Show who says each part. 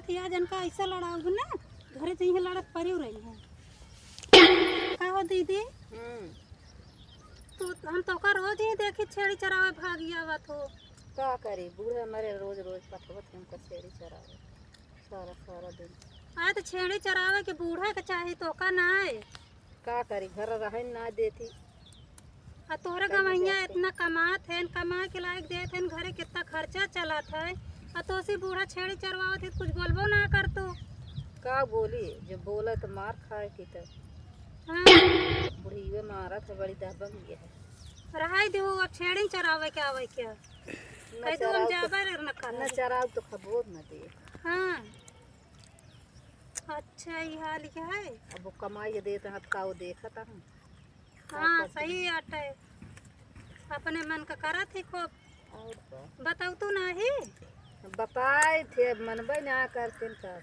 Speaker 1: थी आज इनका ऐसा लड़ाऊ ना घरे चाहिए लड़त पड़ी रही है का हो दीदी। तो हम तो का रोज ही देखी छेड़ी चरावे भागी आवत हो।
Speaker 2: का करी बूढ़े हमारे रोज रोज पटवत हमको छेड़ी चरावे सारा सारा दिन।
Speaker 1: आए तो छेड़ी चरावे के बूढ़ा के चाही तो का ना आए।
Speaker 2: का करी घर रहे ना देती।
Speaker 1: आ तोहरे गवैया इतना कमात है कमा के लायक देत है घरे कितना खर्चा चलत है आ तो सी बूढ़ा छेड़ी चरवावत है कुछ बोलबो ना कर तो।
Speaker 2: का बोली जब बोला तो मार खाए की तो
Speaker 1: हाँ
Speaker 2: बुढ़ीवे मारा तो बड़ी दबंग ये है।
Speaker 1: रहाई दे अब छेड़ी चरावे के आवे क्या कह दो हम जाबे न कर
Speaker 2: न चराव तो खबोर न दे।
Speaker 1: हाँ अच्छा ये हाल क्या है।
Speaker 2: अब वो कमाई देते हैं का वो देखा था हम।
Speaker 1: हाँ सही आटे अपने मन का करा थी खूब
Speaker 2: और
Speaker 1: बताऊ तू नहीं
Speaker 2: बताए थे मनबे ना करते का